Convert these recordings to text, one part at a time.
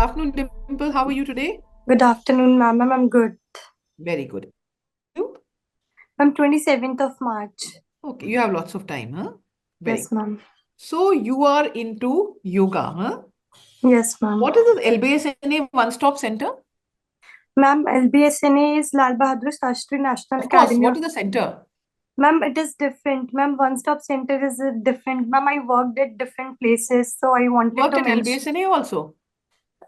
afternoon, Dimple. How are you today? Good afternoon, ma'am. I'm good. Very good. You? I'm 27th of March. Okay, you have lots of time, huh? Very Yes, good. ma'am. So you are into yoga, huh? Yes, ma'am. What is this LBSNA One Stop Center? Ma'am, LBSNA is Lal Bahadur Shastri National Of course, Academy what of... is the center? Ma'am, it is different. Ma'am, One Stop Center is different. Ma'am, I worked at different places, so I wanted Worked to at mention... LBSNA also.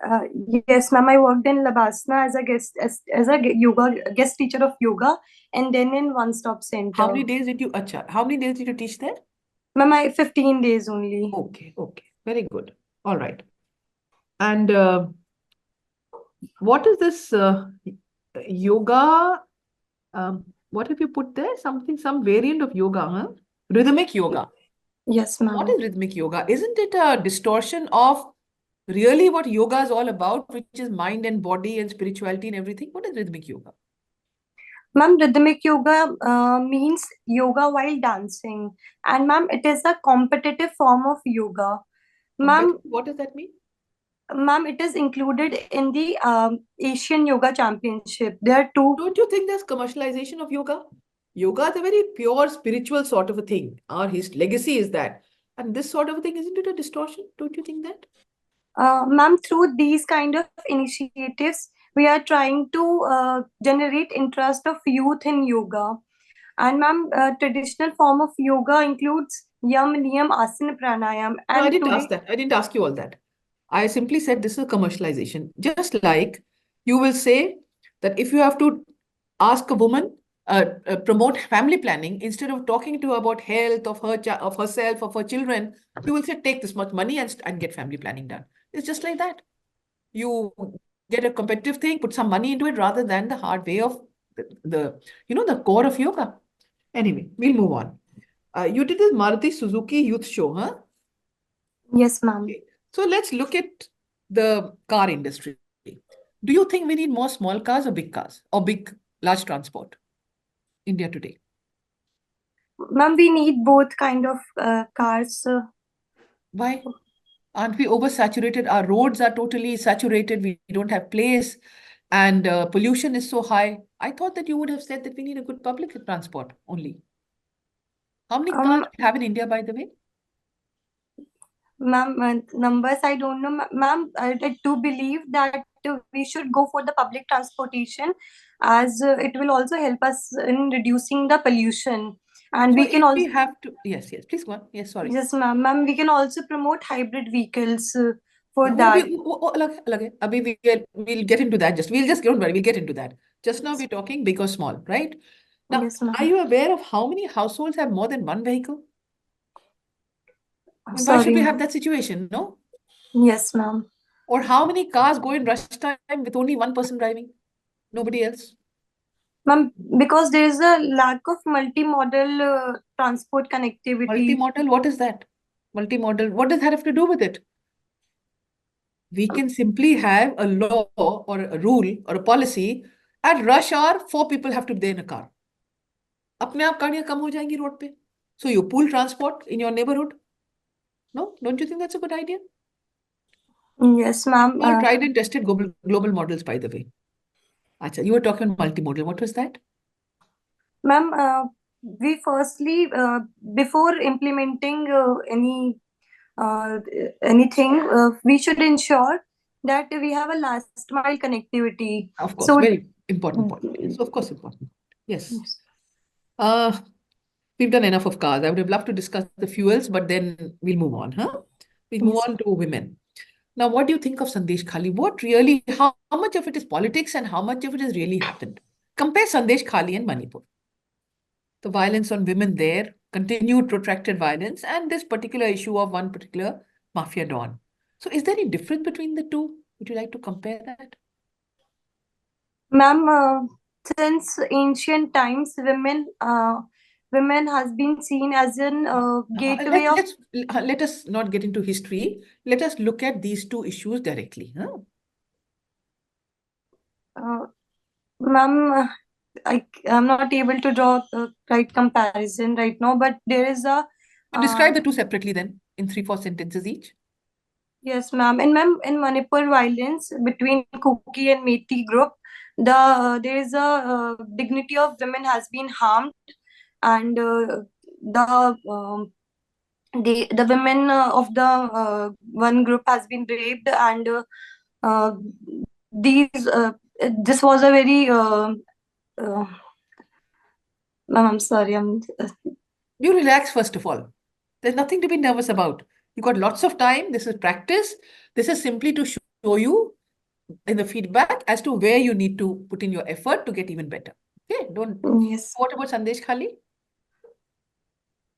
Uh, yes, ma'am, I worked in Labasna as a yoga guest teacher of yoga, and then in One Stop How Center. many days did you, how many days did you teach there? Ma'am, I 15 days only. Okay, okay. Very good. All right. And what is this yoga? What have you put there? Some variant of yoga, huh? Rhythmic yoga. Yes, What ma'am. is rhythmic yoga? Isn't it a distortion of really what yoga is all about, which is mind and body and spirituality and everything? What is rhythmic yoga? Ma'am, rhythmic yoga means yoga while dancing. And ma'am, it is a competitive form of yoga. Ma'am, What does that mean? ma'am, it is included in the Asian Yoga Championship. There are two. Don't you think there's commercialization of yoga? Yoga is a very pure spiritual sort of a thing. Our his legacy is that. And this sort of a thing, isn't it a distortion? Don't you think that? Ma'am, through these kind of initiatives, we are trying to generate interest of youth in yoga. And ma'am, traditional form of yoga includes yam, niyam, asana, pranayam. No, I And didn't ask today, that. I didn't ask you all that. I simply said this is a commercialization. Just like you will say that if you have to ask a woman promote family planning instead of talking to her about health of of herself of her children, you will say take this much money and get family planning done. It's just like that. You get a competitive thing, put some money into it rather than the hard way of the core of yoga. Anyway, we'll move on. You did this Maruti Suzuki youth show, huh? yes, ma'am. Okay. So let's look at the car industry. Do you think we need more small cars or big cars or big, large transport? India today. Ma'am, we need both kind of cars. Why? Aren't we oversaturated? Our roads are totally saturated. We don't have place and pollution is so high. I thought that you would have said that we need a good public transport only. How many cars Um, do we have in India, by the way? Ma'am, numbers I don't know. Ma'am, I do believe that we should go for the public transportation as it will also help us in reducing the pollution. And So we can if also, we have to, yes, yes, please go on. Yes, sorry. yes, ma'am, we can also promote hybrid vehicles for What we, that. Abhi, we'll get into that. We'll just don't worry, we'll get into that. Just now we're talking big or small, right? Now, Yes, are ma'am. you aware of how many households have more than one vehicle? I mean, why should Sorry, we have ma'am. that situation, no? Yes, ma'am. Or how many cars go in rush time with only one person driving? Nobody else. Ma'am, because there is a lack of multimodal transport connectivity. Multimodal, what is that? Multimodal, what does that have to do with it? We can simply have a law or a rule or a policy. At rush hour, 4 people have to be there in a car. अपने आप गाड़ियां कम हो जाएंगी road पे. So you pool transport in your neighborhood. No, don't you think that's a good idea? Yes, ma'am. All tried and tested global models, by the way. Acha, you were talking multimodal. What was that? Ma'am, we firstly, before implementing uh, anything, we should ensure that we have a last mile connectivity. Of course, So, very important point. Yes, of course, important. Yes. Uh, we've done enough of cars. I would have loved to discuss the fuels, but then we'll move on, huh? We'll move yes. on to women. Now, what do you think of Sandesh Khali? How much of it is politics and how much of it has really happened? Compare Sandesh Khali and Manipur. The violence on women there, continued protracted violence, and this particular issue of one particular mafia don. So, is there any difference between the two? Would you like to compare that? Ma'am, since ancient times, women has been seen as an gateway of... Let us not get into history. Let us look at these two issues directly. Huh? Ma'am, I'm not able to draw the right comparison right now, but there is a... You describe the two separately then in 3, 4 sentences each. Yes, ma'am. And ma'am, in Manipur violence between Kuki and Meitei group, there is a dignity of women has been harmed, and the the women of the one group has been raped, and uh, these this was a very uh, ma'am, I'm sorry, You relax, first of all. There's nothing to be nervous about. You got lots of time. This is practice. This is simply to show you in the feedback as to where you need to put in your effort to get even better. Okay, don't. yes. What about Sandesh Khali?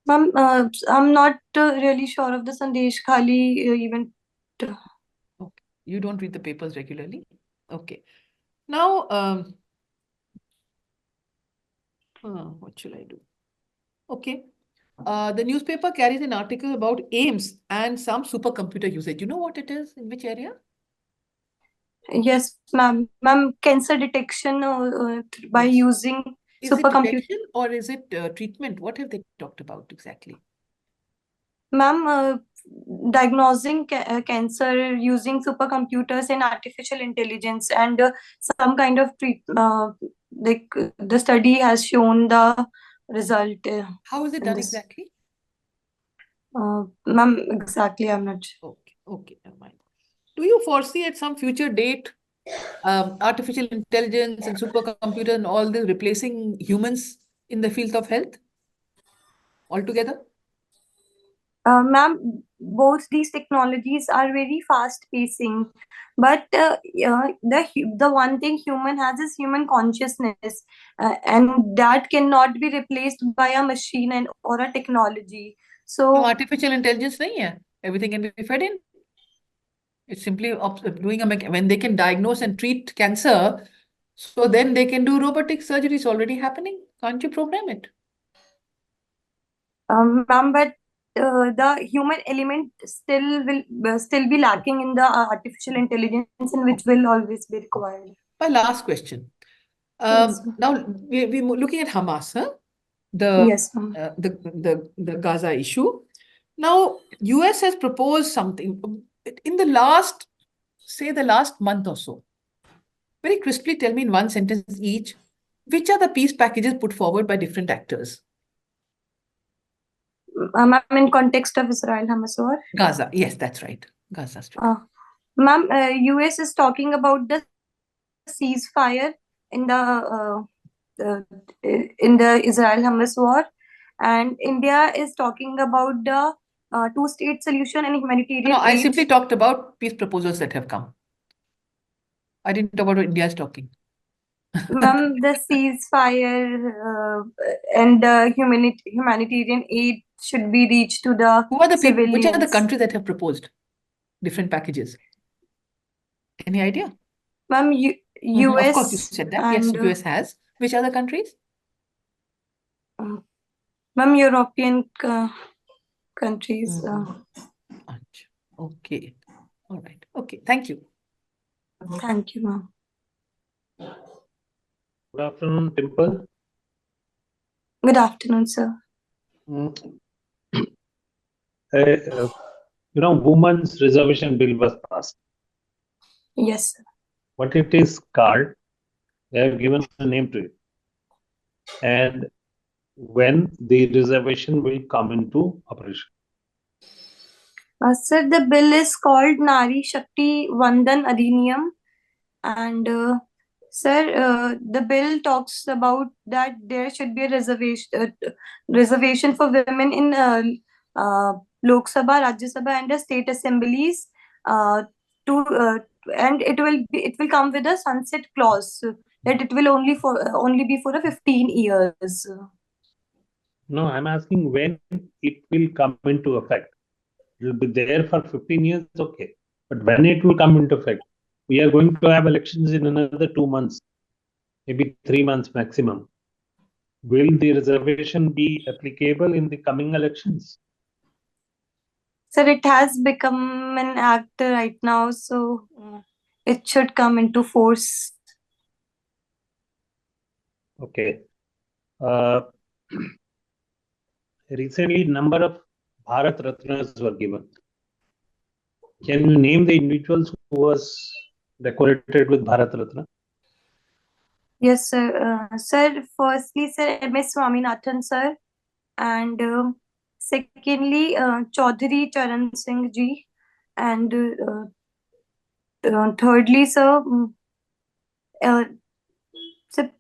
Ma'am, I'm not really sure of the Sandesh Khali event. Okay, you don't read the papers regularly. Okay. Now, what shall I do? Okay. The newspaper carries an article about aims and some supercomputer usage. You know what it is? In which area? Yes, ma'am. Ma'am, cancer detection by Yes. using Is it supercomputer. detection or is it treatment? What have they talked about exactly? Ma'am, diagnosing cancer using supercomputers and artificial intelligence, and some kind of like the study has shown the result. How is it In done this, exactly? ma'am, exactly, I'm not sure. Okay, okay, never mind. Do you foresee at some future date artificial intelligence and supercomputer and all this replacing humans in the field of health altogether? Ma'am, both these technologies are very fast pacing, but the one thing human has is human consciousness, and that cannot be replaced by a machine and or a technology. No, So, artificial intelligence nahi hai. Everything can be fed in. It's simply doing when they can diagnose and treat cancer, so then they can do robotic surgery. It's already happening. Can't you program it? ma'am, but the human element still be lacking in the artificial intelligence, and which Okay. will always be required. My last question. Yes, ma'am. Now we're looking at Hamas, huh? The, Yes, ma'am. the Gaza issue. Now, US has proposed something in the last, say, the last month or so. Very crisply tell me in one sentence each, which are the peace packages put forward by different actors? Ma'am, in context of Israel Hamas war. Gaza, yes, that's right. Gaza Strip. Ma'am, US is talking about the ceasefire in in the Israel-Hamas war, and India is talking about the two-state solution and No, humanitarian I aid. simply talked about peace proposals that have come. I didn't talk about what India is talking. Ma'am, the ceasefire and the humanitarian aid should be reached to the Who are the people? Which are the civilians. countries that have proposed different packages? Any idea? Ma'am, Of course, you US said that. Yes, and US has. Which other countries? ma'am, European countries. Ach, okay. All right. Okay. Thank you. Thank you, ma'am. Good afternoon, Dimple. Good afternoon, sir. Women's reservation bill was passed. Yes, sir. What it is called, they have given a name to it. And when the reservation will come into operation. Sir, the bill is called Nari Shakti Vandan Adhiniyam, and sir, the bill talks about that there should be a reservation for women in uh, Lok Sabha, Rajya Sabha, and the state assemblies. Uh, to and it will come with a sunset clause that it will only be for a 15 years. No, I'm asking when it will come into effect. It will be there for 15 years, okay. But when it will come into effect, we are going to have elections in another 2 months, maybe 3 months maximum. Will the reservation be applicable in the coming elections? Sir, it has become an act right now, so it should come into force. Okay. Recently, number of Bharat Ratnas were given. Can you name the individuals who was decorated with Bharat Ratna? Yes, sir. Sir, firstly, sir, M.S. Swaminathan, sir. And secondly, Chaudhary Charan Singh ji. And thirdly, sir, uh, sir,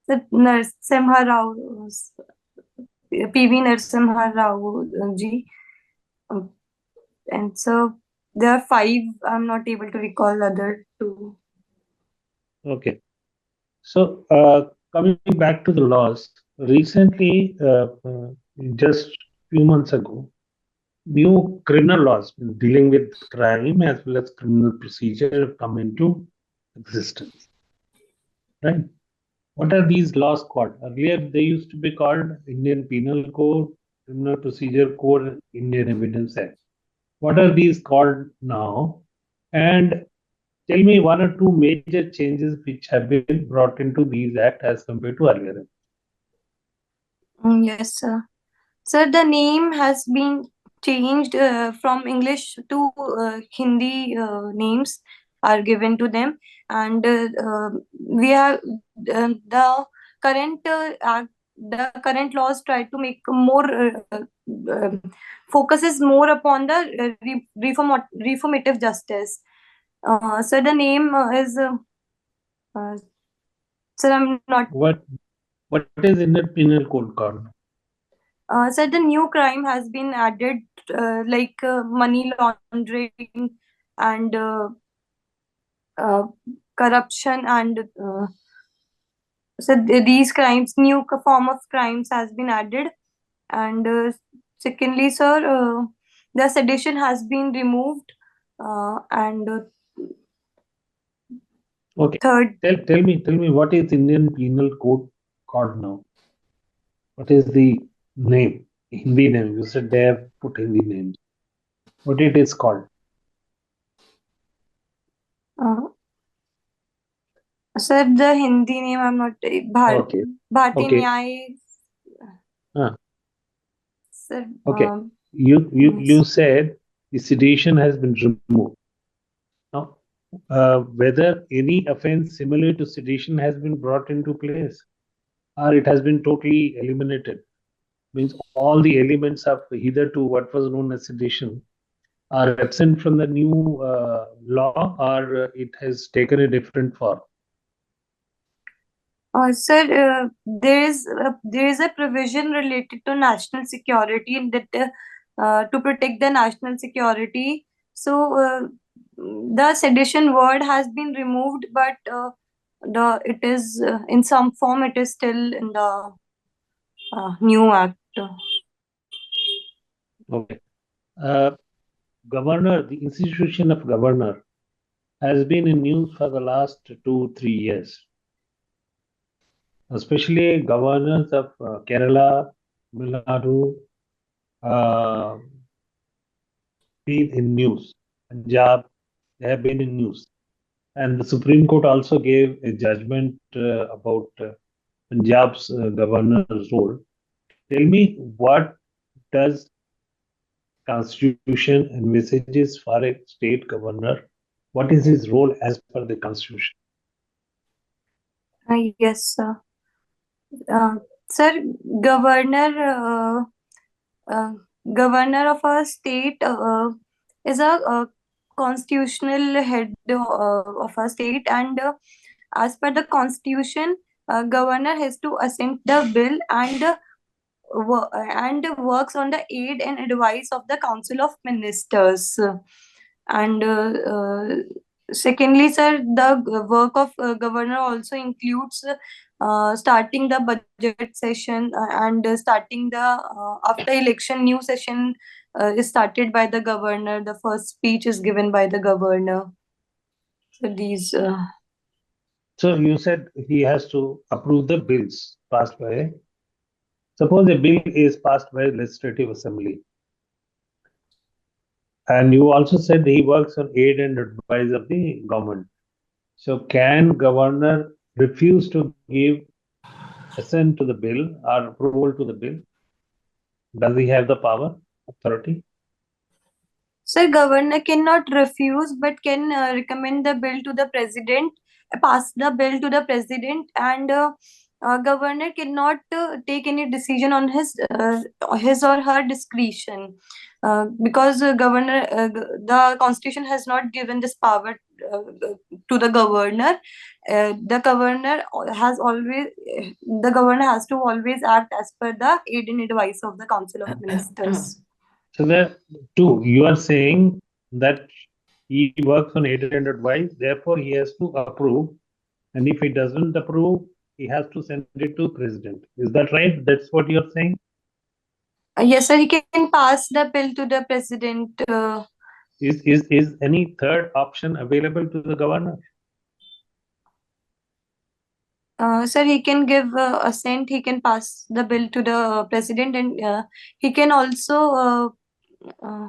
Sir Narsimha Rao, P.V. Narsimha Rao ji. Uh, and so there are five. I'm not able to recall other two. Okay. So, coming back to the laws, recently, just few months ago, new criminal laws dealing with crime as well as criminal procedure have come into existence. Right? What are these laws called? Earlier, they used to be called Indian Penal Code, Criminal Procedure Code, Indian Evidence Act. What are these called now? And tell me one or two major changes which have been brought into these acts as compared to earlier. Yes, sir. Sir, the name has been changed from English to Hindi names are given to them, and we have the current act. The current laws try to make more uh, focuses more upon the reformative justice. So the name is uh, sir, I'm not. What is Indian Penal Code called? So the new crime has been added, like money laundering and uh, corruption, and so these crimes, new form of crimes has been added. And secondly, sir, the sedition has been removed, and Okay. third, Tell me what is Indian Penal Code called now? What is the name? Hindi name. You said they have put Hindi names. What it is called? uh, sir, the Hindi name I'm not. Okay. Bharti Okay. Nyay. Sir, Okay. You yes. said the sedition has been removed. Now, whether any offense similar to sedition has been brought into place or it has been totally eliminated, means all the elements of hitherto what was known as sedition are absent from the new law, or it has taken a different form. Sir, there is a provision related to national security in that to protect the national security. So the sedition word has been removed, but the it is in some form it is still in the new act. Okay. Governor, the institution of governor has been in news for the last 2-3 years, especially governors of Kerala, Tamil Nadu, uh, been in news. Punjab, they have been in news. And the Supreme Court also gave a judgment about Punjab's governor's role. Tell me, what does Constitution envisages for a state governor? What is his role as per the Constitution? Yes, sir. Sir, governor. Uh, Governor of a state is a constitutional head of a state, and as per the constitution, governor has to assent the bill and works on the aid and advice of the council of ministers. And secondly, sir, the work of governor also includes starting the budget session, and starting the after election new session is started by the governor. The first speech is given by the governor. So these. So you said he has to approve the bills passed by. Suppose a bill is passed by legislative assembly, and you also said he works on aid and advice of the government. So can governor refuse to give assent to the bill or approval to the bill? Does he have the power, authority? Sir, governor cannot refuse but can recommend the bill to the president, pass the bill to the president, and governor cannot take any decision on his or her discretion, because the constitution has not given this power uh, to the governor. The governor has to always act as per the aid and advice of the Council of Ministers. So there, two, you are saying that he works on aided and advice, therefore he has to approve, and if he doesn't approve, he has to send it to president. Is that right? That's what you're saying? Yes, sir, he can pass the bill to the president. Is any third option available to the governor? Sir, he can give assent, he can pass the bill to the president, and he can also uh,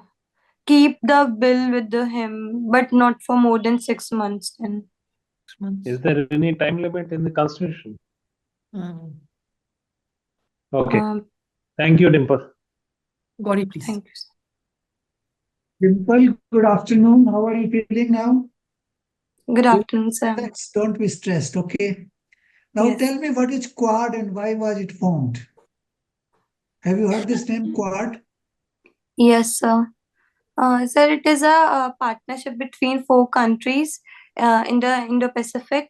keep the bill with him, but not for more than 6 months. And Is there any time limit in the constitution? Okay. Thank you, Dimple. Gauri, please. Thank you, sir. Dimple, good afternoon. How are you feeling now? Good afternoon, sir. Don't be stressed, okay? Now Yes. tell me, what is Quad and why was it formed? Have you heard this name, Quad? Yes, sir. Sir, it is a partnership between 4 countries in the Indo-Pacific.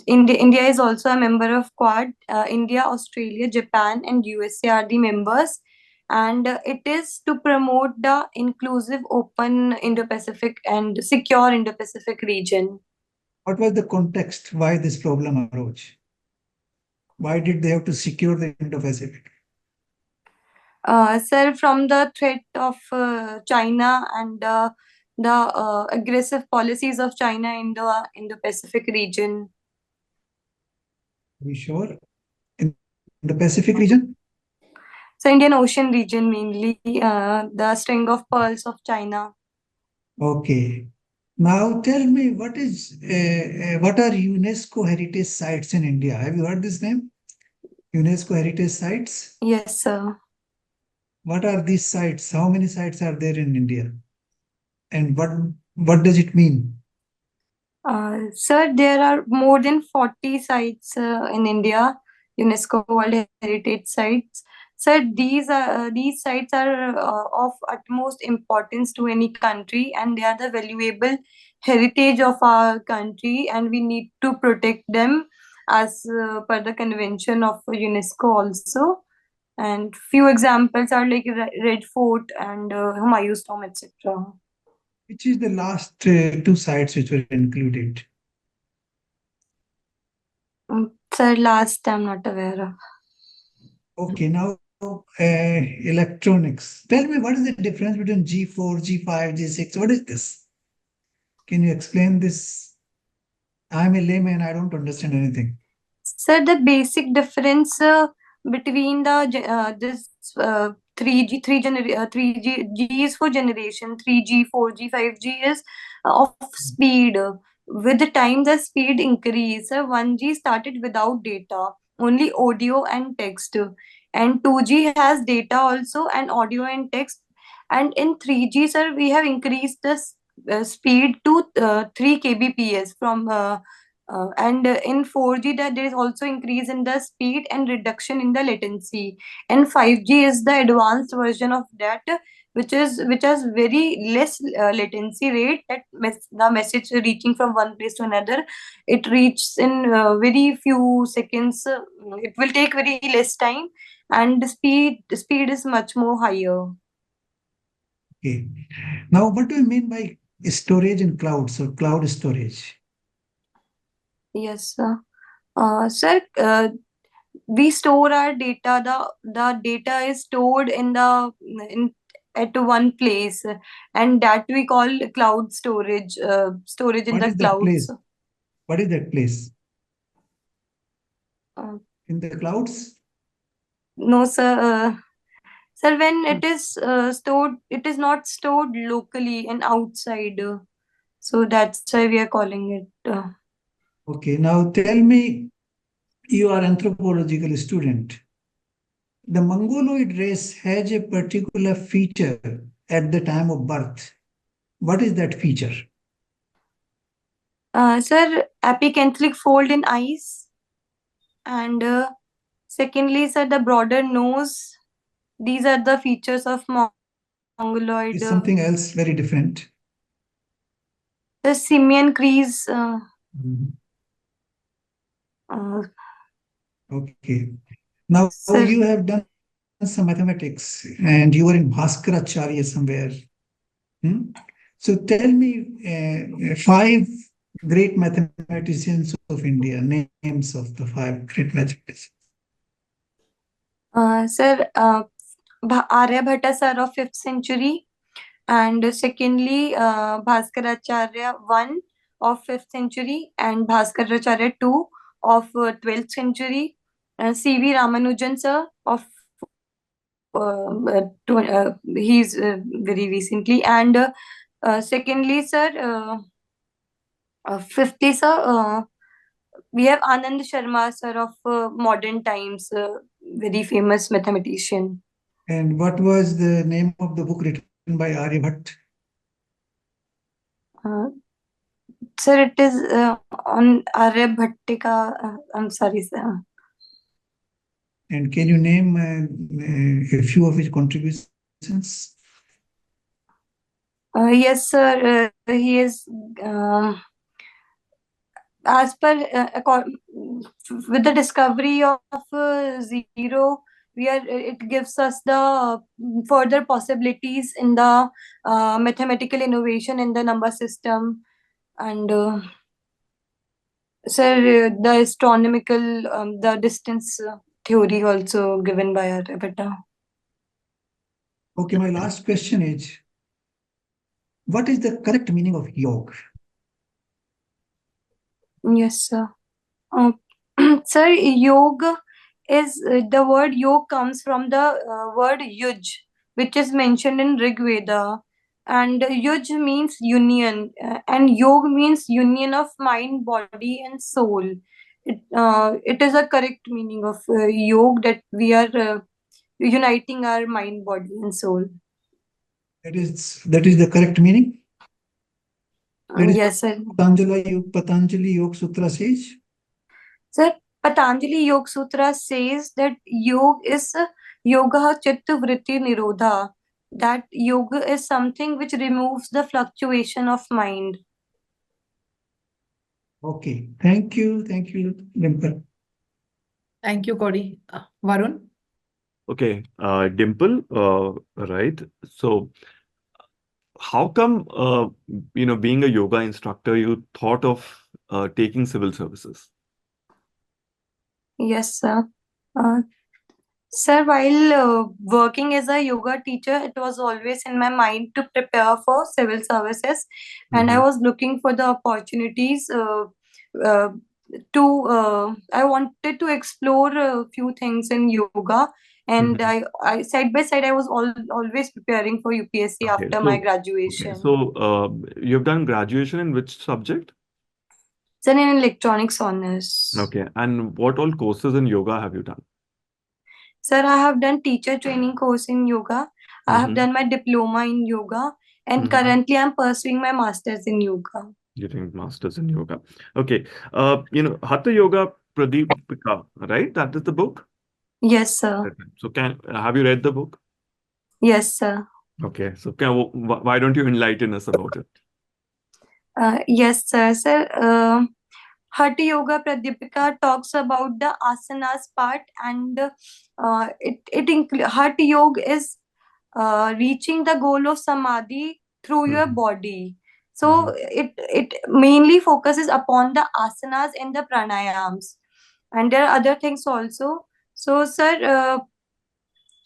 India is also a member of Quad. India, Australia, Japan, and USA are the members. And it is to promote the inclusive, open Indo-Pacific and secure Indo-Pacific region. What was the context why this problem arose? Why did they have to secure the Indo-Pacific? Sir, from the threat of China and the aggressive policies of China in the Indo-Pacific region. Are you sure? In the Pacific region? So Indian Ocean region mainly, the string of pearls of China. Okay. Now tell me, what are UNESCO heritage sites in India? Have you heard this name? UNESCO heritage sites? Yes, sir. What are these sites? How many sites are there in India? And what does it mean? Sir, there are more than 40 sites in India, UNESCO World Heritage Sites. Sir, these sites are of utmost importance to any country, and they are the valuable heritage of our country, and we need to protect them as per the convention of UNESCO also. And few examples are like Red Fort and Humayun's Tomb, etc. Which is the last two sites which were included? Sir, last I'm not aware of. Okay, now electronics. Tell me, what is the difference between G4, G5, G6? What is this? Can you explain this? I'm a layman, I don't understand anything. Sir, the basic difference between this 3G G is for generation, 3G, 4G, 5G is of speed. With the time, the speed increase. 1G started without data, only audio and text, and 2G has data also and audio and text. And in 3G, sir, we have increased the speed to 3 kbps from and in 4G, that there is also increase in the speed and reduction in the latency. And 5G is the advanced version of that, which has very less latency rate. That the message reaching from one place to another, it reaches in very few seconds. It will take very less time, and the speed is much more higher. Okay. Now, what do you mean by storage in clouds or cloud storage? Yes, sir. Sir, we store our data. The data is stored in at one place, and that we call cloud storage. Storage in What the is that place? clouds. What is that place? Uh, In the clouds? no, sir. Sir, when it is stored, it is not stored locally and outside. So that's why we are calling it. Okay, now tell me, you are anthropological student. The Mongoloid race has a particular feature at the time of birth. What is that feature? Sir, apicanthalic fold in eyes. And secondly, sir, the broader nose. These are the features of mongoloid. Is something else very different? The simian crease. Okay. Now Sir, you have done some mathematics and you were in Bhaskaracharya somewhere. So tell me 5 great mathematicians of India, names of the 5 great mathematicians. sir, Aryabhatta sir of 5th century. And secondly, Bhaskaracharya 1 of 5th century and Bhaskaracharya 2 of 12th century. C.V. Ramanujan sir of he's very recently. And secondly, sir, fifthly, sir, we have Anand Sharma sir of modern times, very famous mathematician. And what was the name of the book written by Aryabhatta? Sir, it is on Aryabhattika. I'm sorry, sir. And can you name a few of his contributions? Yes, sir. He is as per with the discovery of zero, it gives us the further possibilities in the mathematical innovation in the number system. And sir, the astronomical the distance theory also given by Aryabhatta. Okay, my last question is, what is the correct meaning of yoga? Yes, sir. Sir, yoga is the word yoga comes from the word yuj, which is mentioned in Rig Veda. And yuj means union, and yoga means union of mind, body, and soul. It is a correct meaning of yoga, that we are uniting our mind, body, and soul. That is the correct meaning? That is Yes, sir. Patanjali Yoga Sutra says? Sir, Patanjali Yoga Sutra says that yoga is yoga chitta vritti nirodha. That yoga is something which removes the fluctuation of mind. Okay, thank you, Dimple. Thank you, Gauri. Varun? Okay, Dimple, right? So, how come, being a yoga instructor, you thought of taking civil services? Yes, sir. Sir, while working as a yoga teacher, it was always in my mind to prepare for civil services, and I was looking for the opportunities uh, I wanted to explore a few things in yoga, and I side by side I was always preparing for UPSC Okay, after my okay, graduation. so you've done graduation in which subject? Then in electronics honors. Okay, and what all courses in yoga have you done? Sir, I have done teacher training course in yoga. I have done my diploma in yoga, and currently I'm pursuing my master's in yoga. You're doing masters in yoga. Okay, Hatha Yoga Pradipika, right? That is the book? Yes, sir. So have you read the book? Yes, sir. Okay, so why don't you enlighten us about it? Yes, sir. Sir, Hatha Yoga Pradipika talks about the asanas part, and Hatha Yoga is reaching the goal of samadhi through your body. So it mainly focuses upon the asanas and the pranayams, and there are other things also. So, sir,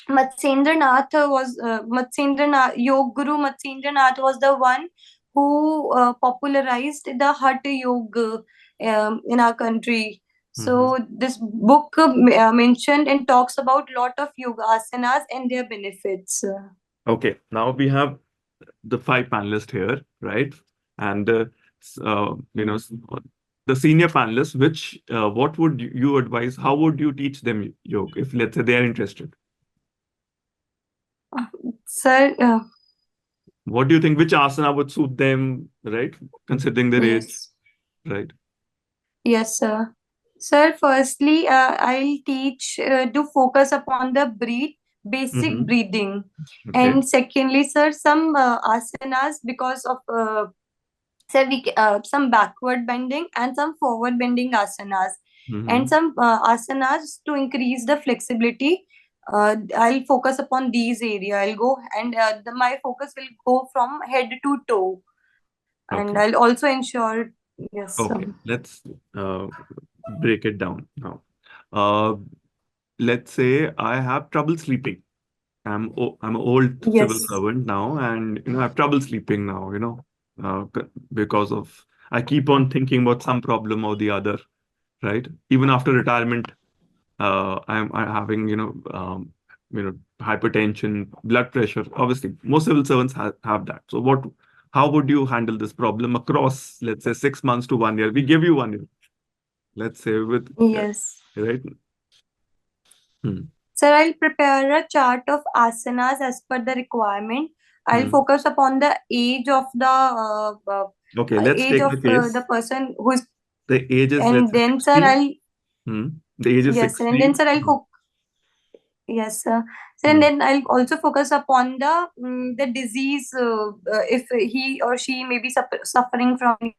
Yog Guru Matsyendranath was the one who popularized the Hatha Yoga in our country. So this book mentioned and talks about lot of yoga asanas and their benefits. Okay, now we have the 5 panelists here, right? And the senior panelists, what would you advise? How would you teach them yoga if, let's say, they are interested? Sir, What do you think? Which asana would suit them, right? Considering their age, Yes. right? Yes, sir. Sir, firstly, I'll teach to focus upon the basic Mm-hmm. breathing. Okay. And secondly, sir, some asanas because of sir, some backward bending and some forward bending asanas, and Mm-hmm. some asanas to increase the flexibility. I'll focus upon these area. I'll go and my focus will go from head to toe, and Okay. I'll also ensure. Yes, sir. Okay. Let's uh, break it down now. Uh, let's say I have trouble sleeping. I'm an old civil Yes. servant now, and I have trouble sleeping now. Because of I keep on thinking about some problem or the other, right? Even after retirement, I'm having hypertension, blood pressure. Obviously, most civil servants have that. So how would you handle this problem across, let's say, 6 months to 1 year? We give you 1 year, let's say, with Yes. right. Hmm. Sir, I'll prepare a chart of asanas as per the requirement. I'll Hmm. focus upon the Okay, let's age take of the case. the person who is, The age is, and let's say, then, sir, 60. I'll Hmm. The age is yes, sir, and then, 60. sir, I'll Hmm. yes, sir. So, and Hmm. then I'll also focus upon the disease, if he or she may be suffering from any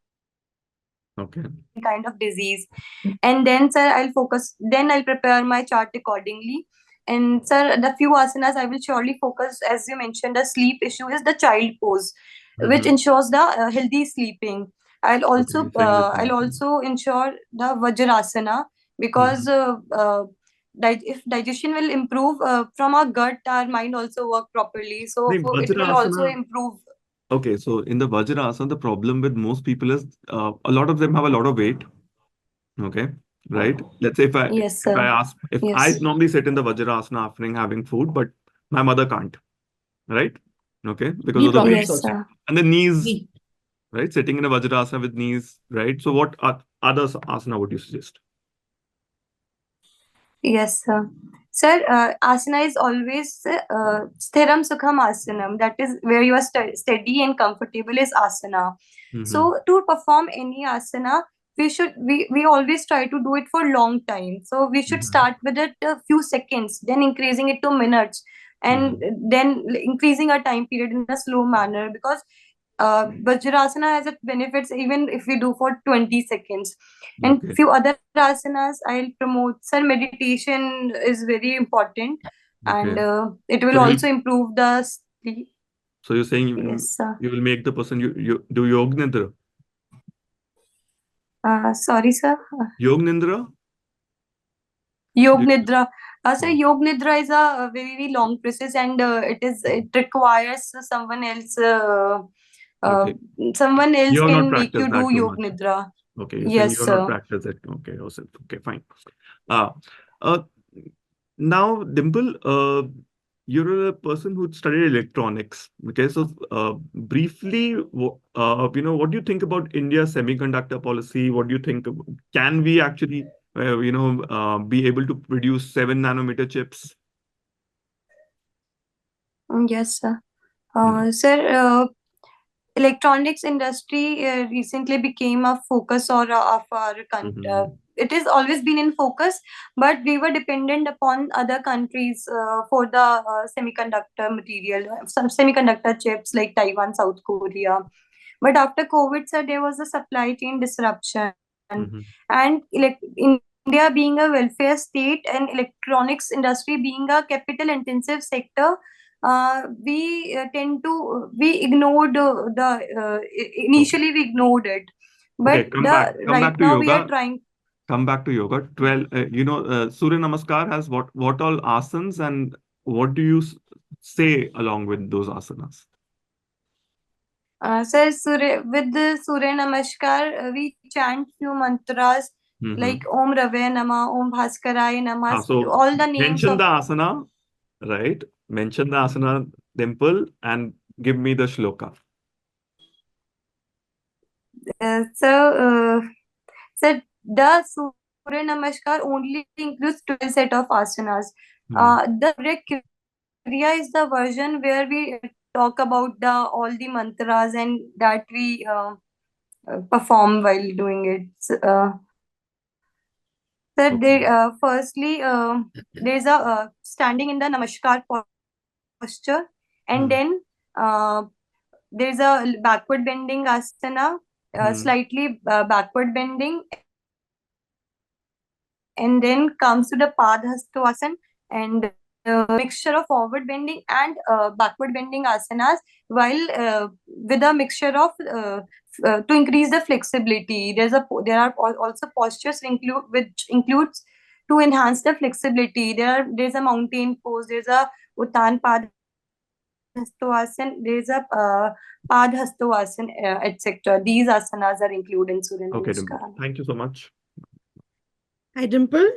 kind of disease. Okay. And then, sir, then I'll prepare my chart accordingly. And sir, the few asanas I will surely focus, as you mentioned, the sleep issue is the child pose, which Mm-hmm. ensures the healthy sleeping. Okay, you're saying the I'll child. also ensure the vajrasana, because Mm-hmm. if digestion will improve from our gut, our mind also work properly, so The it will also Vajrasana. improve. Okay, so in the Vajrasana, the problem with most people is a lot of them have a lot of weight. Okay, right? Let's say Yes, if I sir. ask if I Yes. normally sit in the Vajrasana after having food, but my mother can't, right? Okay, because Knee of the weight. problems Yes, also. sir. And the knees, Knee. right? Sitting in a Vajrasana with knees, right? So what other asana would you suggest? Yes, sir. Sir, asana is always sthiram sukham asanam. That is where you are steady and comfortable is asana. Mm-hmm. So to perform any asana, we always try to do it for long time. So we should Mm-hmm. start with it a few seconds, then increasing it to minutes, and Mm-hmm. then increasing our time period in a slow manner, because Vajrasana has its benefits even if we do for 20 seconds. And Okay. few other asanas I'll promote. Sir, meditation is very important, and Okay. it will So also you improve the sleep. so you're saying Yes, sir. you will make the person you do Yog Nidra. Sorry, sir. Yog Nidra? Yog Do Nidra. Sir, you, Yog Nidra is a very, very long process, and it requires uh, okay. someone else You have not can make you practiced do that too Yog much. Nidra. Okay, you're saying you Yes, have not sir. practiced it. Okay, yourself. Okay, fine. Uh, uh, now, Dimple, you're a person who studied electronics. Okay, so briefly, what do you think about India's semiconductor policy? What do you think? Can we actually, be able to produce 7 nanometer chips? Yes, sir. Mm. Sir, electronics industry recently became a focus of our country. Mhm. It has always been in focus, but we were dependent upon other countries for the semiconductor material, some semiconductor chips like Taiwan, South Korea. But after COVID, sir, there was a supply chain disruption, Mhm. and India being a welfare state and electronics industry being a capital intensive sector, we ignored Okay. initially we ignored it, but Okay, come back. Come right back to now we are yoga. trying. Come back to yoga. 12, Surya Namaskar has what all asanas, and what do you say along with those asanas? Sir, with the Surya Namaskar, we chant few mantras like Mm-hmm. Om Rave Nama, Om Bhaskaraya Nama, So all the names mention of. the asana, right? Mention the asana, Dimple, and give me the shloka. So, sir, the Surya Namaskar only includes 12 set of asanas. Hmm. The Surya Kriya is the version where we talk about all the mantras and that we perform while doing it. Firstly, there's a standing in the Namaskar posture, and then there's a backward bending asana, slightly backward bending, and then comes to the Padhastasana, and mixture of forward bending and backward bending asanas, while with a mixture of to increase the flexibility. There are also postures which includes to enhance the flexibility. There's a mountain pose, there's a Uttan Padhastasana, there's a Padhastasana, etc. These asanas are included in Surya Okay, Dimple. Namaskar. Thank you so much. Hi, Dimple.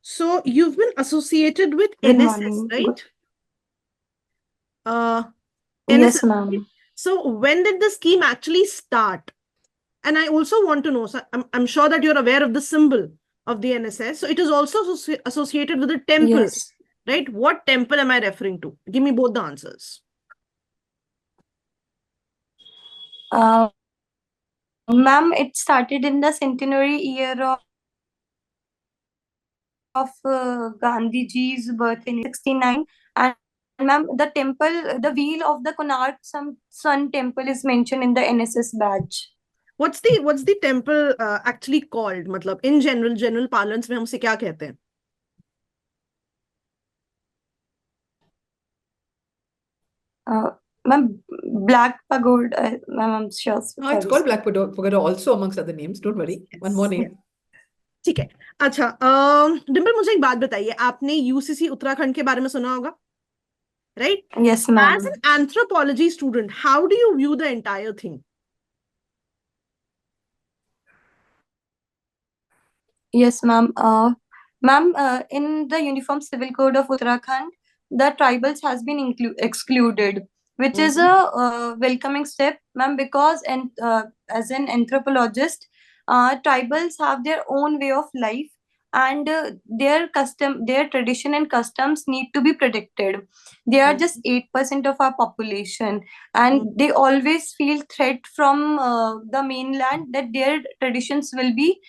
So you've been associated with Good NSS, morning. right? Yes, NSS. ma'am. So when did the scheme actually start? And I also want to know, so I'm sure that you're aware of the symbol of the NSS. So it is also associated with a temple, Yes. right? What temple am I referring to? Give me both the answers. Ma'am, it started in the centenary year of Gandhiji's birth in 69. And ma'am, the temple, the wheel of the Konark Sun temple is mentioned in the NSS badge. What's the temple actually called? मतलब in general parlance में हम उसे क्या कहते हैं? Ma'am, Black Pagoda. Ma'am, I'm sure. No, it's called Black Pagoda also amongst other names. Don't worry. One more name. ठीक है. अच्छा, डिम्पल मुझे एक बात बताइए, आपने यूसीसी उत्तराखंड के बारे में सुना होगा, right? Yes, ma'am. As an anthropology student, how do you view the entire thing? Yes, ma'am. Ma'am, in the Uniform Civil Code of Uttarakhand, the tribals has been excluded, which is a welcoming step, ma'am, because as an anthropologist, tribals have their own way of life, and their tradition and customs need to be protected. They are just 8% of our population, and they always feel threat from the mainland that their traditions will be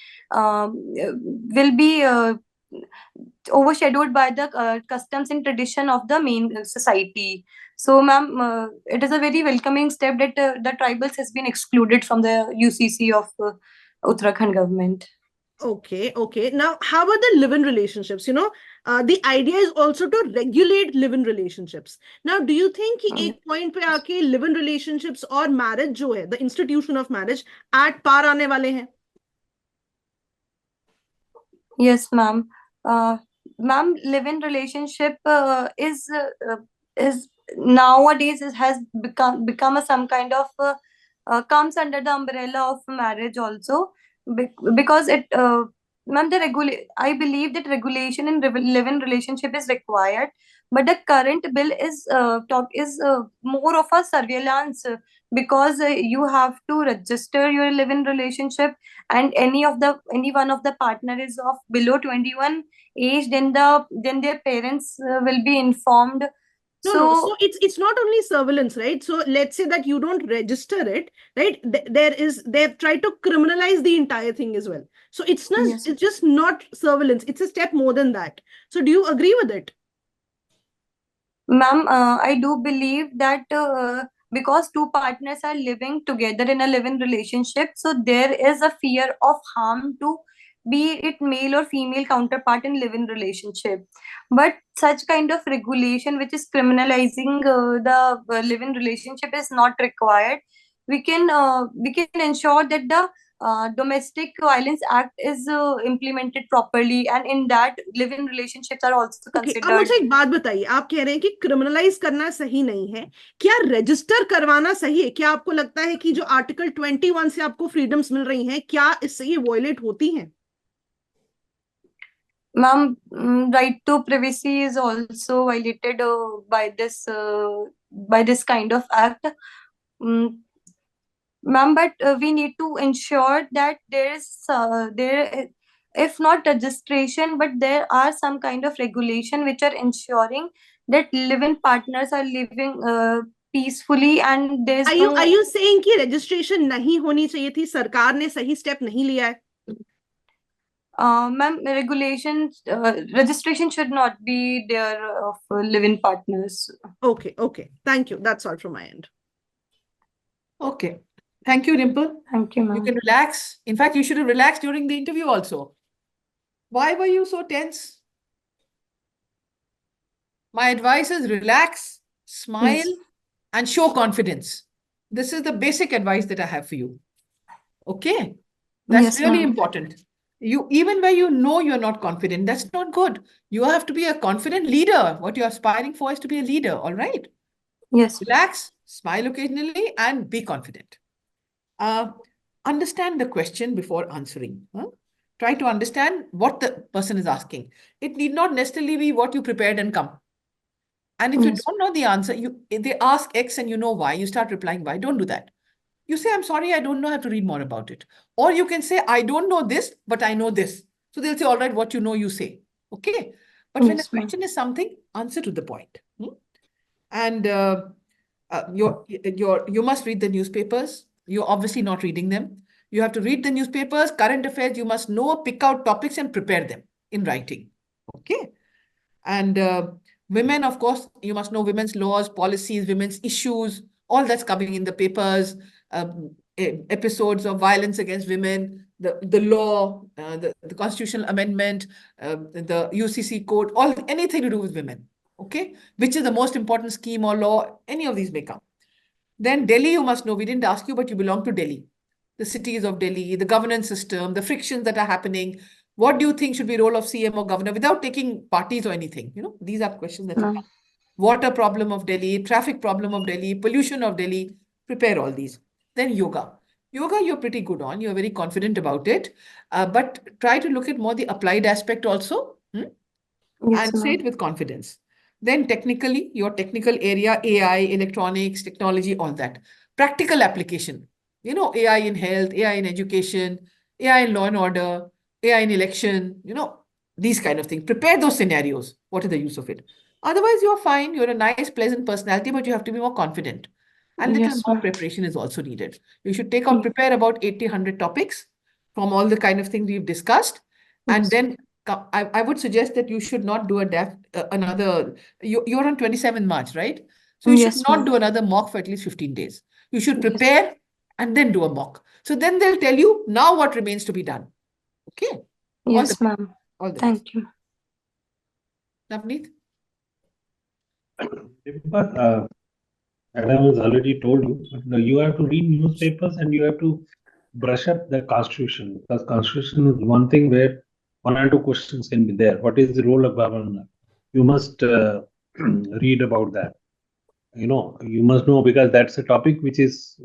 overshadowed by the customs and tradition of the main society. So, ma'am, it is a very welcoming step that the tribals has been excluded from the UCC of Uttarakhand government. Okay. Now, how about the live-in relationships? The idea is also to regulate live-in relationships. Now, do you think कि एक point पे आके live-in relationships और marriage जो है, the institution of marriage, at par आने वाले हैं? Yes, ma'am. Ma'am, live-in relationship is nowadays has become some kind of comes under the umbrella of marriage also, because it ma'am, I believe that regulation in live-in relationship is required, but the current bill is more of a surveillance, because you have to register your live-in relationship, and any one of the partner is of below 21 age, then their parents will be informed. No. So it's not only surveillance, right? So let's say that you don't register it, right? They've tried to criminalize the entire thing as well. So it's not, Yes. it's just not surveillance. It's a step more than that. So do you agree with it? Ma'am, I do believe that because two partners are living together in a live-in relationship, so there is a fear of harm to be it male or female counterpart in live-in relationship. But such kind of regulation which is criminalizing the live-in relationship is not required. We can ensure that the Domestic Violence Act is implemented properly, and in that live-in relationships are also Okay, अब considered. मुझे एक बात बताइए, आप कह रहे हैं कि क्रिमिनलाइज करना सही नहीं है, क्या रजिस्टर करवाना सही है? क्या आपको लगता है कि जो आर्टिकल 21 से आपको फ्रीडम्स मिल रही हैं, क्या इससे ये वॉयलेट होती हैं? Ma'am, right to privacy is also violated by this kind of act. Ma'am, but we need to ensure that if not registration, but there are some kind of regulation which are ensuring that live-in partners are peacefully, and there's Are no you saying कि registration नहीं होनी चाहिए थी, सरकार ने सही step नहीं लिया है? ma'am, registration should not be there of live-in partners. Okay. Thank you. That's all from my end. Okay. Thank you, Dimple. Thank you, You ma'am. can relax. In fact, you should have relaxed during the interview also. Why were you so tense? My advice is relax, smile, Yes. and show confidence. This is the basic advice that I have for you. Okay? That's Yes, really ma'am. important. Even where you know you're not confident, that's not good. You have to be a confident leader. What you're aspiring for is to be a leader, all right? Yes. Relax, smile occasionally, and be confident. Understand the question before answering. Try to understand what the person is asking. It need not necessarily be what you prepared and come. And if you Yes. don't know the answer, they ask X and you know Y, you start replying Y. Don't do that. You say, I'm sorry, I don't know, I have to read more about it. Or you can say, I don't know this, but I know this. So they'll say, all right, what you know, you say. Okay. But when a Yes, ma'am. question is something, answer to the point. And you must read the newspapers. You're obviously not reading them. You have to read the newspapers, current affairs. You must know, pick out topics and prepare them in writing. Okay. And women, of course, you must know women's laws, policies, women's issues, all that's coming in the papers, episodes of violence against women, the law, the constitutional amendment, the UCC code, anything to do with women. Okay, which is the most important scheme or law, any of these may come. Then Delhi, you must know, we didn't ask you, but you belong to Delhi. The cities of Delhi, the governance system, the frictions that are happening. What do you think should be role of CM or governor without taking parties or anything? These are questions that will come. Water problem of Delhi, traffic problem of Delhi, pollution of Delhi. Prepare all these. Then yoga. Yoga, you're pretty good on. You're very confident about it. But try to look at more the applied aspect also. Yes, And say ma'am. it with confidence. Then technically, your technical area, AI, electronics, technology, all that. Practical application. AI in health, AI in education, AI in law and order, AI in election, these kind of things. Prepare those scenarios. What is the use of it? Otherwise, you're fine. You're a nice, pleasant personality, but you have to be more confident. And little Yes, more ma'am. preparation is also needed. You should prepare about 80, 100 topics from all the kind of things we've discussed. And Yes. then I would suggest that you should not do you're on 27 March, right? So you should Yes, not ma'am. do another mock for at least 15 days. You should prepare and then do a mock. So then they'll tell you now what remains to be done. Okay. Yes, ma'am. All the best. Thank you. Navneet? But Adam has already told you, but you have to read newspapers and you have to brush up the constitution, because constitution is one thing where one or two questions can be there. What is the role of governor? You must read about that. You must know, because that's a topic which is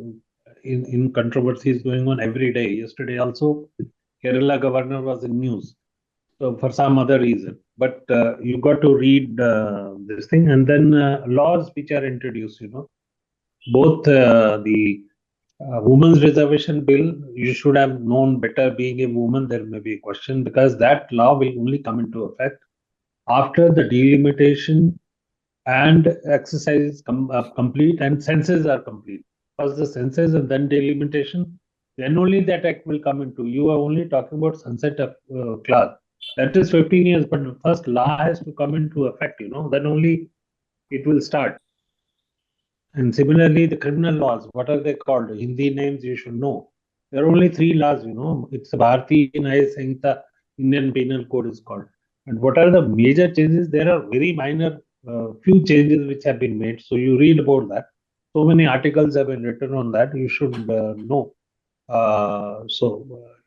in controversies going on every day. Yesterday also, Kerala governor was in news. So for some other reason, but you got to read this thing, and then laws which are introduced. Both the women's reservation bill, you should have known better. Being a woman, there may be a question, because that law will only come into effect after the delimitation and exercise is complete and census are complete. First the census and then delimitation, then only that act will come into. You are only talking about sunset of clause. That is 15 years, but the first law has to come into effect, then only it will start. And similarly, the criminal laws, what are they called? Hindi names you should know. There are only 3 laws, It's Bharatiya Nyaya Sanhita, Indian Penal Code is called. And what are the major changes? There are very minor, few changes which have been made. So you read about that. So many articles have been written on that. You should know.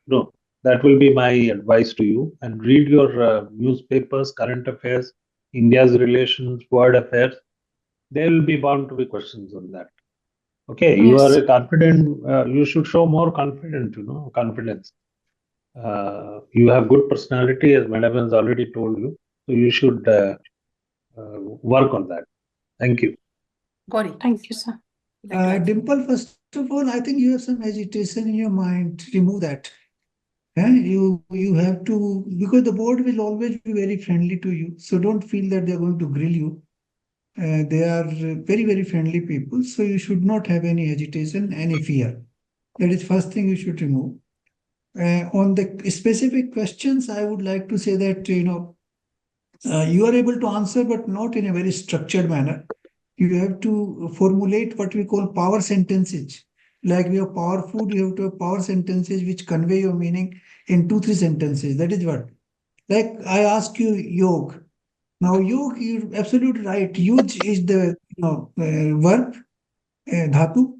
No, that will be my advice to you. And read your newspapers, current affairs, India's relations, world affairs. There will be bound to be questions on that. Okay, you Yes. are confident. You should show more confidence. Confidence. You have good personality, as Madam has already told you. So you should work on that. Thank you. Gauri. Thank you, sir. Dimple, first of all, I think you have some agitation in your mind. Remove that. You have to, because the board will always be very friendly to you. So don't feel that they're going to grill you. They are very, very friendly people. So you should not have any hesitation, any fear. That is first thing you should remove. On the specific questions, I would like to say that, you are able to answer, but not in a very structured manner. You have to formulate what we call power sentences. Like we have power food, you have to have power sentences which convey your meaning in 2-3 sentences. That is what. Like I ask you, yoga. Now, yoga, you're absolutely right. Yuj is the verb, dhatu.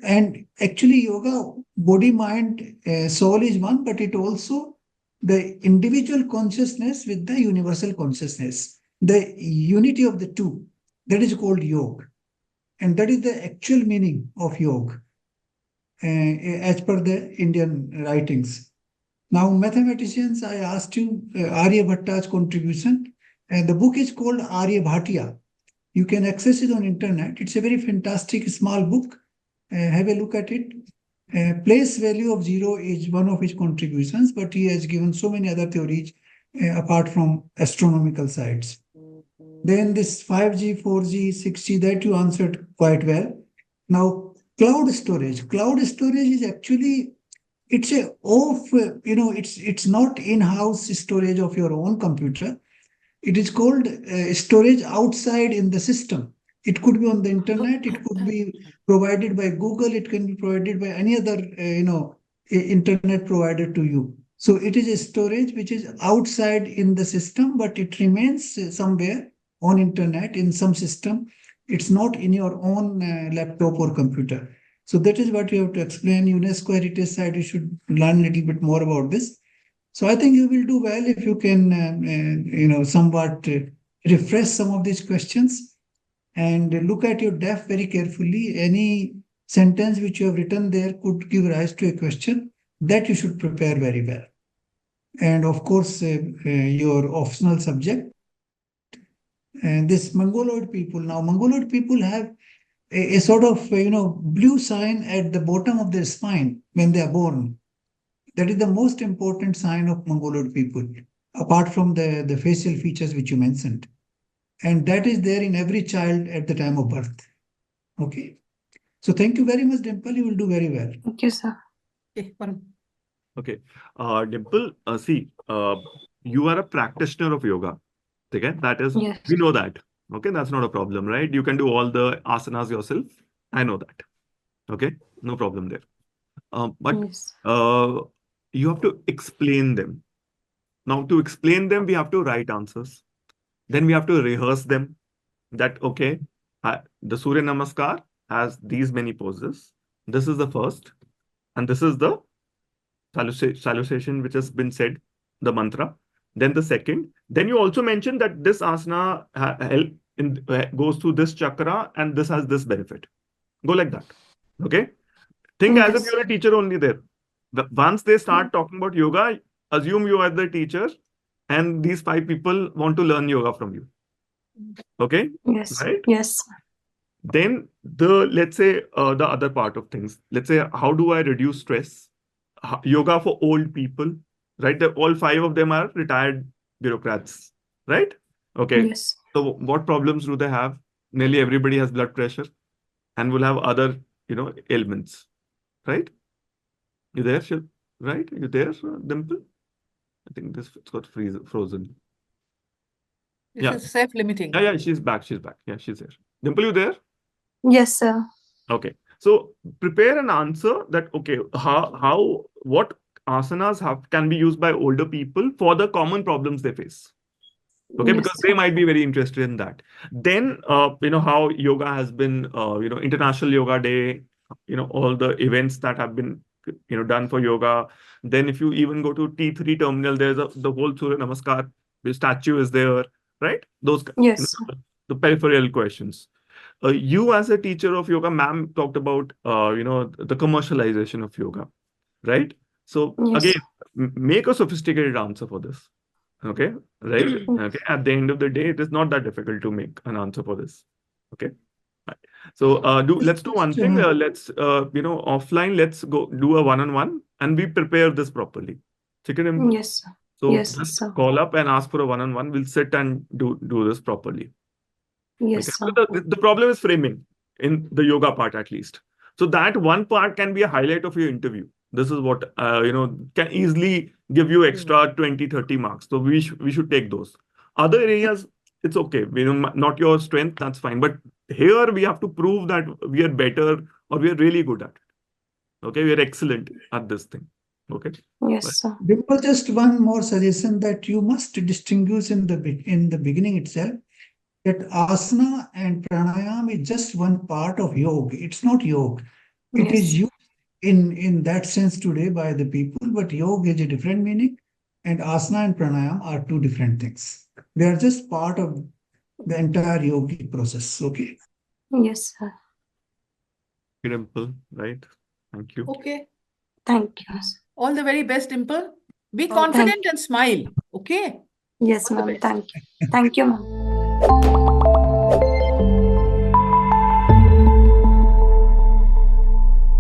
And actually, yoga, body, mind, soul is one, but it also the individual consciousness with the universal consciousness, the unity of the two. That is called yoga. And that is the actual meaning of yoga, as per the Indian writings. Now, mathematicians, I asked you Aryabhatta's contribution. And the book is called Aryabhatiya. You can access it on internet. It's a very fantastic small book. Have a look at it. Place value of 0 is one of his contributions, but he has given so many other theories apart from astronomical sides. Then this 5G, 4G, 6G, that you answered quite well. Now, cloud storage. Cloud storage is actually, it's a it's not in-house storage of your own computer. It is called storage outside in the system. It could be on the internet. It could be provided by Google. It can be provided by any other, internet provider to you. So it is a storage which is outside in the system, but it remains somewhere on internet in some system. It's not in your own laptop or computer. So that is what you have to explain. UNESCO Heritage side, you should learn a little bit more about this. So I think you will do well if you can, somewhat refresh some of these questions and look at your DEF very carefully. Any sentence which you have written there could give rise to a question that you should prepare very well. And of course, your optional subject. And this Mongoloid people. Now, Mongoloid people have a sort of, blue sign at the bottom of their spine when they are born. That is the most important sign of Mongoloid people, apart from the facial features which you mentioned. And that is there in every child at the time of birth. Okay. So thank you very much, Dimple. You will do very well. Thank you, sir. Okay, Varun. Okay. Dimple, see, you are a practitioner of yoga. Okay? That is, Yes. we know that. Okay, that's not a problem, right? You can do all the asanas yourself. I know that. Okay, no problem there. But Yes. you have to explain them. Now, to explain them, we have to write answers. Then we have to rehearse them. That, okay, the Surya Namaskar has these many poses. This is the first. And this is the salutation which has been said, the mantra. Then the second. Then you also mentioned that this asana goes through this chakra and this has this benefit. Go like that. Okay. Think as if Yes. you're a teacher only there. Once they start talking about yoga, assume you are the teacher and these 5 people want to learn yoga from you. Okay. Yes. Right. Yes. Then let's say the other part of things. Let's say, how do I reduce stress? Yoga for old people, right? All 5 of them are retired bureaucrats, right? Okay. Yes. So what problems do they have? Nearly everybody has blood pressure and will have other, ailments, right? You there, right? You there, Dimple? I think this got frozen. This Yeah. is self-limiting. Yeah, she's back. She's back. Yeah, she's there. Dimple, you there? Yes, sir. Okay. So prepare an answer that, okay, what asanas can be used by older people for the common problems they face. Okay, Yes, because they might be very interested in that. Then, how yoga has been, International Yoga Day, all the events that have been, done for yoga. Then if you even go to T3 terminal, there's the whole Surya Namaskar statue is there, right? Those, Yes. the peripheral questions. You as a teacher of yoga, ma'am talked about, the commercialization of yoga, right? So Yes. again, make a sophisticated answer for this. Okay, right? Okay. At the end of the day, it is not that difficult to make an answer for this. Okay. Right. So let's do one thing. Let's offline. Let's go do a one-on-one, and we prepare this properly. Chicken. Yes. So Yes, just sir. call up and ask for a one-on-one. We'll sit and do this properly. Yes, Okay. sir. The problem is framing in the yoga part, at least. So that one part can be a highlight of your interview. This is what, can easily give you extra 20, 30 marks. So we should take those. Other areas, it's okay. Not your strength, that's fine. But here we have to prove that we are better or we are really good at it. Okay, we are excellent at this thing. Okay. Yes, sir. Dimple, just one more suggestion, that you must distinguish in the beginning itself that asana and pranayam is just one part of yoga. It's not yoga. It Yes. is used in that sense today by the people, but yoga is a different meaning, and asana and pranayam are two different things. They are just part of the entire yogic process. Okay. Yes, sir. Dimple, right? Thank you. Okay. Thank you. All the very best, Dimple. Be Okay. confident and smile. Okay. Yes, All the ma'am. best. Thank you. Thank you, ma'am.